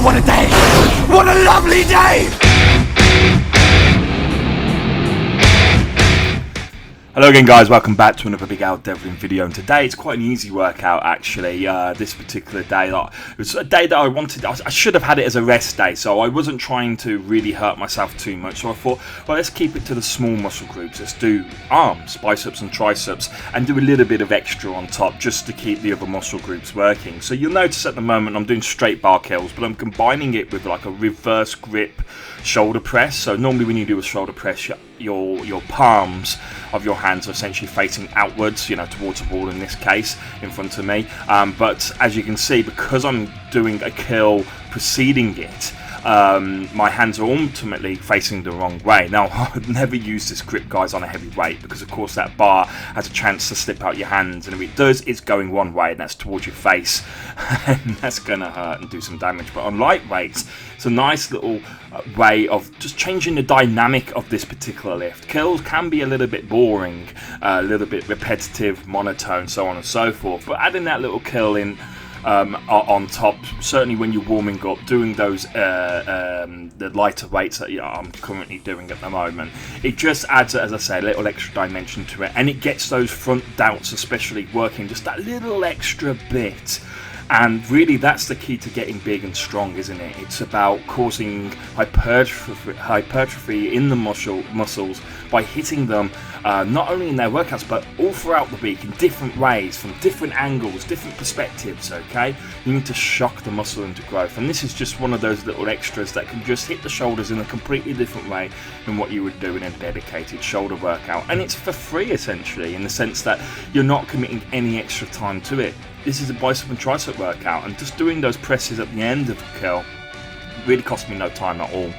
Oh, what a day! What a lovely day! Hello again guys, welcome back to another Big Al Devlin video, and today it's quite an easy workout actually. This particular day, it was a day that I should have had it as a rest day, so I wasn't trying to really hurt myself too much, so I thought, well, let's keep it to the small muscle groups. Let's do arms, biceps and triceps, and do a little bit of extra on top just to keep the other muscle groups working. So you'll notice at the moment I'm doing straight bar curls, but I'm combining it with like a reverse grip shoulder press. So normally when you do a shoulder press, your palms of your hands are essentially facing outwards, you know, towards the wall in this case, in front of me. But as you can see, because I'm doing a curl preceding it, my hands are ultimately facing the wrong way. Now, I would never use this grip, guys, on a heavy weight, because of course that bar has a chance to slip out your hands, and if it does, it's going one way, and that's towards your face, and that's gonna hurt and do some damage. But on light weights, it's a nice little way of just changing the dynamic of this particular lift. Curls can be a little bit boring, a little bit repetitive, monotone, so on and so forth, but adding that little curl in on top, certainly when you're warming up, doing those the lighter weights that I'm currently doing at the moment, it just adds, as I say, a little extra dimension to it, and it gets those front delts especially working just that little extra bit. And really, that's the key to getting big and strong, isn't it? It's about causing hypertrophy in the muscles by hitting them not only in their workouts, but all throughout the week in different ways, from different angles, different perspectives, okay? You need to shock the muscle into growth. And this is just one of those little extras that can just hit the shoulders in a completely different way than what you would do in a dedicated shoulder workout. And it's for free, essentially, in the sense that you're not committing any extra time to it. This is a bicep and tricep workout, and just doing those presses at the end of the curl really cost me no time at all.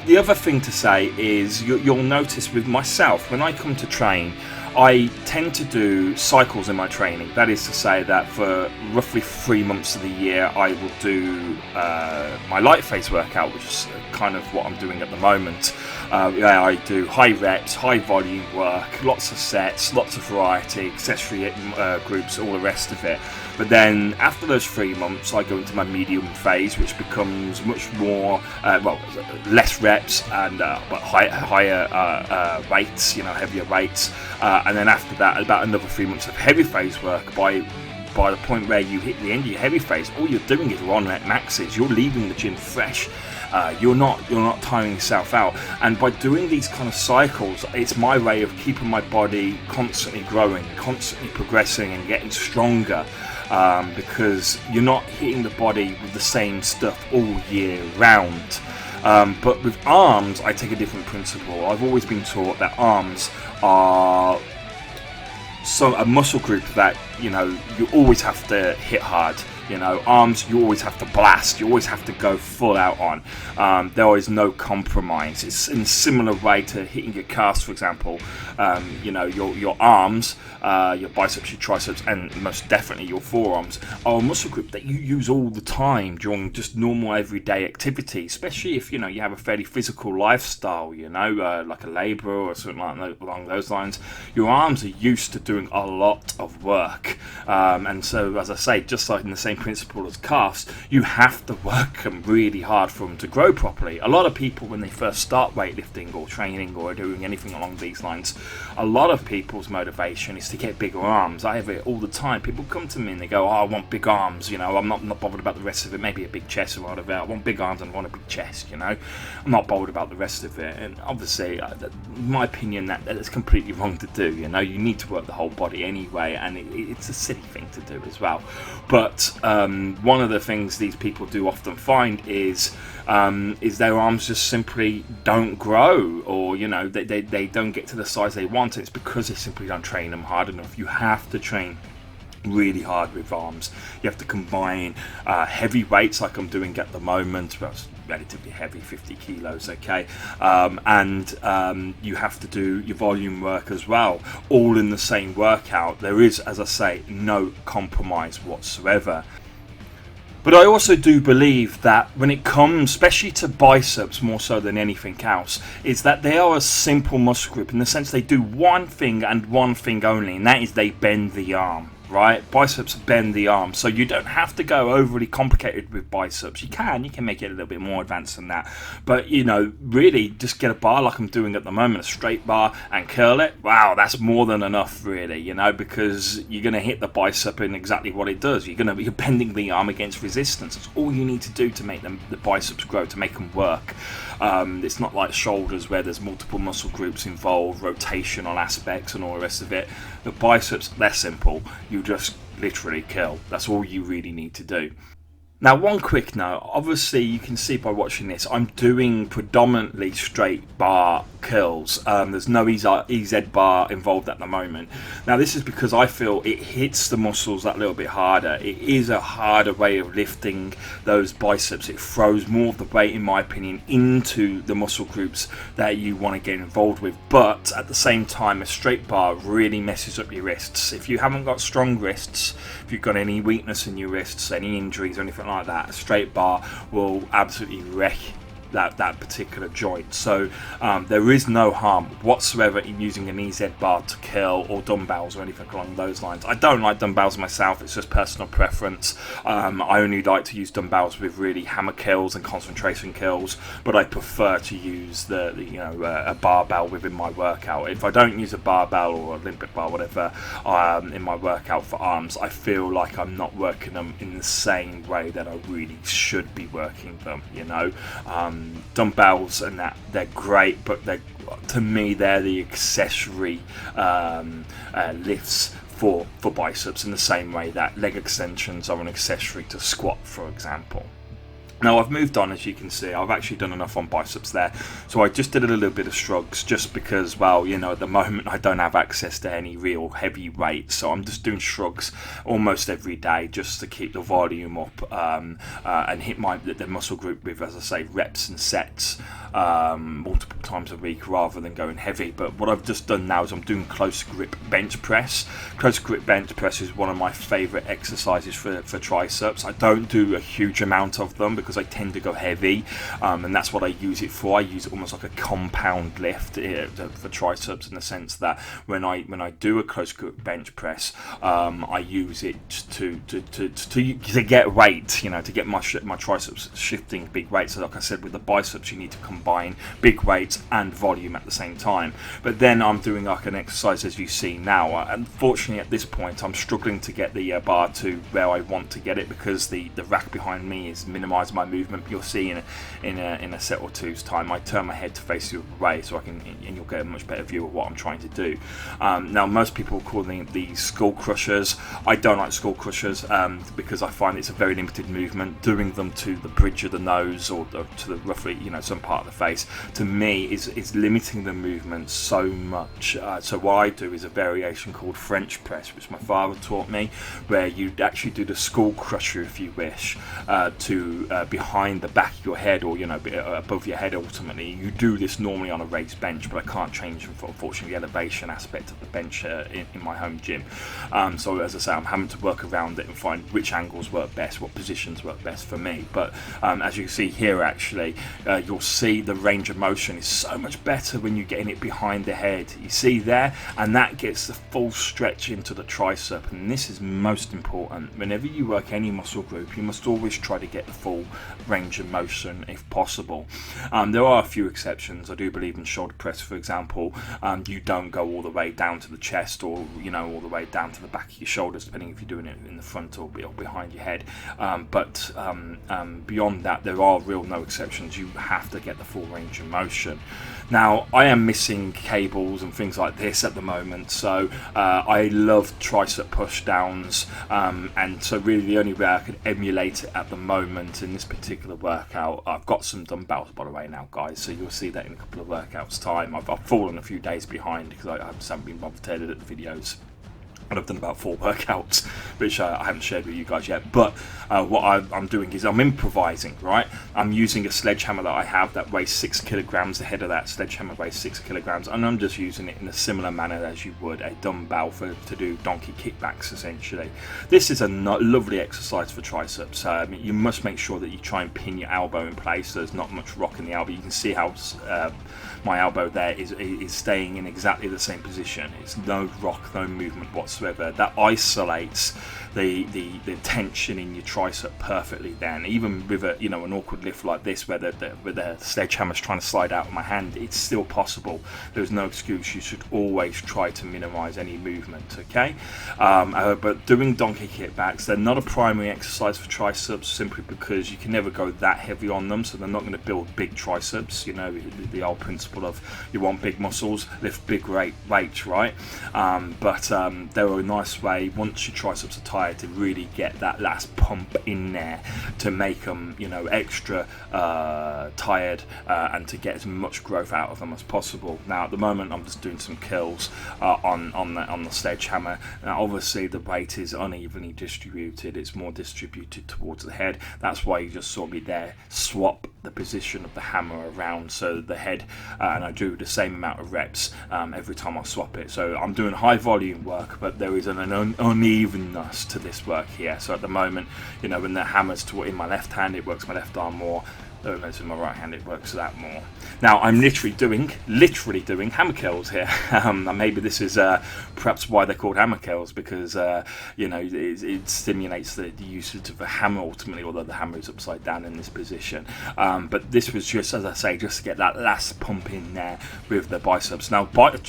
The other thing to say is you'll notice with myself, when I come to train, I tend to do cycles in my training. That is to say that for roughly 3 months of the year, I will do my light phase workout, which is kind of what I'm doing at the moment. I do high reps, high volume work, lots of sets, lots of variety, accessory groups, all the rest of it. But then after those 3 months, I go into my medium phase, which becomes much more, less reps and but higher weights, you know, heavier weights. And then after that, about another 3 months of heavy phase work. By the point where you hit the end of your heavy phase, all you're doing is run at maxes. You're leaving the gym fresh. You're not tiring yourself out. And by doing these kind of cycles, it's my way of keeping my body constantly growing, constantly progressing and getting stronger. Because you're not hitting the body with the same stuff all year round. But with arms, I take a different principle. I've always been taught that arms are a muscle group that, you know, you always have to hit hard. You know, arms, you always have to blast. You always have to go full out on. There is no compromise. It's in a similar way to hitting your calves, for example. You know, your arms, your biceps, your triceps, and most definitely your forearms are a muscle group that you use all the time during just normal everyday activity, especially if, you know, you have a fairly physical lifestyle, you know, like a labourer or something along those lines. Your arms are used to doing a lot of work. And so, as I say, just like in the same principle as calves, you have to work them really hard for them to grow properly. A lot of people, when they first start weightlifting or training or doing anything along these lines, a lot of people's motivation is to get bigger arms. I have it all the time. People come to me and they go, oh, I want big arms, you know, I'm not bothered about the rest of it, maybe a big chest or whatever. I want big arms and I want a big chest, you know, I'm not bothered about the rest of it. And obviously, in my opinion, that is completely wrong to do. You know, you need to work the whole body anyway, and it's a silly thing to do as well. But one of the things these people do often find is their arms just simply don't grow, or, you know, they don't get to the size they want. It's because they simply don't train them hard enough. You have to train really hard with arms. You have to combine heavy weights like I'm doing at the moment. Well, it's relatively heavy, 50 kilos, okay, and you have to do your volume work as well, all in the same workout. There is, as I say, no compromise whatsoever. But I also do believe that when it comes, especially to biceps more so than anything else, is that they are a simple muscle group in the sense they do one thing and one thing only, and that is they bend the arm. right? Biceps bend the arm, so you don't have to go overly complicated with biceps. You can make it a little bit more advanced than that, but you know, really just get a bar like I'm doing at the moment, a straight bar, and curl it. Wow, that's more than enough, really, you know, because you're going to hit the bicep in exactly what it does. You're bending the arm against resistance. It's all you need to do to make the biceps grow, to make them work. It's not like shoulders where there's multiple muscle groups involved, rotational aspects and all the rest of it. The biceps, they're simple. You just literally kill. That's all you really need to do. Now, one quick note, obviously you can see by watching this, I'm doing predominantly straight bar curls. There's no EZ bar involved at the moment. Now, this is because I feel it hits the muscles that little bit harder. It is a harder way of lifting those biceps. It throws more of the weight, in my opinion, into the muscle groups that you want to get involved with. But at the same time, a straight bar really messes up your wrists. If you haven't got strong wrists, if you've got any weakness in your wrists, any injuries or anything like that, a straight bar will absolutely wreck that particular joint. So there is no harm whatsoever in using an EZ bar to curl or dumbbells or anything along those lines. I don't like dumbbells myself, it's just personal preference. I only like to use dumbbells with really hammer curls and concentration curls, but I prefer to use a barbell within my workout. If I don't use a barbell or Olympic bar, whatever, in my workout for arms, I feel like I'm not working them in the same way that I really should be working them, you know. Dumbbells and that, they're great, but to me they're the accessory lifts for biceps, in the same way that leg extensions are an accessory to squat, for example. Now, I've moved on, as you can see. I've actually done enough on biceps there. So I just did a little bit of shrugs, just because, well, you know, at the moment I don't have access to any real heavy weight. So I'm just doing shrugs almost every day, just to keep the volume up and hit the muscle group with, as I say, reps and sets multiple times a week, rather than going heavy. But what I've just done now is I'm doing close grip bench press. Close grip bench press is one of my favourite exercises for triceps. I don't do a huge amount of them because I tend to go heavy, and that's what I use it for. I use it almost like a compound lift for triceps, in the sense that when I do a close grip bench press, I use it to get weight, you know, to get my triceps shifting big weights. So like I said, with the biceps, you need to combine big weights and volume at the same time. But then I'm doing like an exercise, as you see now. Unfortunately, at this point, I'm struggling to get the bar to where I want to get it, because the rack behind me is minimising my movement. You'll see in a set or two's time, I turn my head to face the way, so and you'll get a much better view of what I'm trying to do. Now, most people call these skull crushers. I don't like skull crushers because I find it's a very limited movement. Doing them to the bridge of the nose or to the roughly, you know, some part of the face, to me is limiting the movement so much. So what I do is a variation called French press, which my father taught me, where you actually do the skull crusher, if you wish, to behind the back of your head, or, you know, above your head. Ultimately, you do this normally on a raised bench, but I can't change, unfortunately, the elevation aspect of the bench in my home gym. So as I say, I'm having to work around it and find which angles work best, what positions work best for me. But as you can see here, actually, you'll see the range of motion is so much better when you're getting it behind the head. You see there, and that gets the full stretch into the tricep. And this is most important. Whenever you work any muscle group, you must always try to get the full range of motion if possible. There are a few exceptions. I do believe in shoulder press, for example, you don't go all the way down to the chest, or, you know, all the way down to the back of your shoulders, depending if you're doing it in the front or behind your head. But beyond that, there are no exceptions. You have to get the full range of motion. Now, I am missing cables and things like this at the moment, so I love tricep push downs, and so really the only way I can emulate it at the moment in this particular workout, I've got some dumbbells, by the way, now, guys, so you'll see that in a couple of workouts time. I've fallen a few days behind because I just haven't been bothered to edit the videos. And I've done about 4 workouts, which I haven't shared with you guys yet. But what I'm doing is I'm improvising, right? I'm using a sledgehammer that I have that weighs 6 kilograms. The head of that sledgehammer weighs 6 kilograms, and I'm just using it in a similar manner as you would a dumbbell to do donkey kickbacks, essentially. This is a lovely exercise for triceps. I mean, you must make sure that you try and pin your elbow in place so there's not much rock in the elbow. You can see how my elbow there is staying in exactly the same position. It's no rock, no movement whatsoever. whatsoever. That isolates the tension in your tricep perfectly. Then even with a an awkward lift like this where the sledgehammer's trying to slide out of my hand, it's still possible. There's no excuse. You should always try to minimize any movement, okay? But doing donkey kickbacks, they're not a primary exercise for triceps, simply because you can never go that heavy on them, so they're not going to build big triceps. The old principle of you want big muscles, lift big weights, right? But they're a nice way, once your triceps are tired, to really get that last pump in there to make them extra tired, and to get as much growth out of them as possible. Now at the moment I'm just doing some curls on the sledgehammer. Now obviously the weight is unevenly distributed, it's more distributed towards the head. That's why you just saw me there swap the position of the hammer around, so the head, and I do the same amount of reps every time I swap it. So I'm doing high volume work, but there is an unevenness to this work here. So at the moment, when the hammer's in my left hand, it works my left arm more. When it's in my right hand, it works that more. Now I'm literally doing hammer curls here. And maybe this is perhaps why they're called hammer curls, because it stimulates the usage of the hammer ultimately, although the hammer is upside down in this position. But this was just, as I say, just to get that last pump in there with the biceps. Now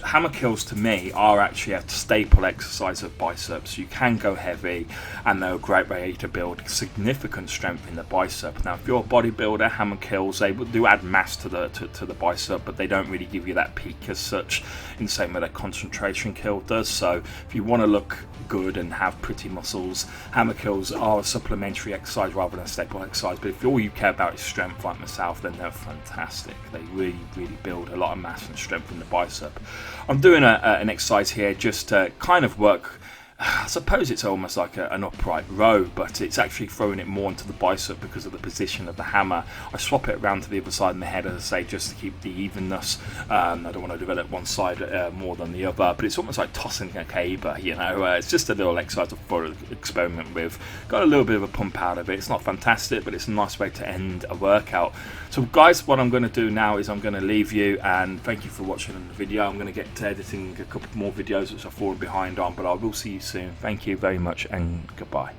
hammer curls to me are actually a staple exercise of biceps. You can go heavy, and they're a great way to build significant strength in the bicep. Now if you're a bodybuilder, hammer curls, they do add mass to the bicep, but they don't really give you that peak as such in the same way that concentration curl does. So if you want to look good and have pretty muscles, hammer curls are a supplementary exercise rather than a staple exercise. But if all you care about is strength like myself, then they're fantastic. They really build a lot of mass and strength in the bicep. I'm doing an exercise here just to kind of work, I suppose it's almost like an upright row, but it's actually throwing it more into the bicep because of the position of the hammer. I swap it around to the other side of the head, as I say, just to keep the evenness. I don't want to develop one side more than the other, but it's almost like tossing a caber, it's just a little exercise to experiment with. Got a little bit of a pump out of it. It's not fantastic, but it's a nice way to end a workout. So guys, what I'm going to do now is I'm going to leave you, and thank you for watching the video. I'm going to get to editing a couple more videos which I've fallen behind on, but I will see you soon. Thank you very much, and goodbye.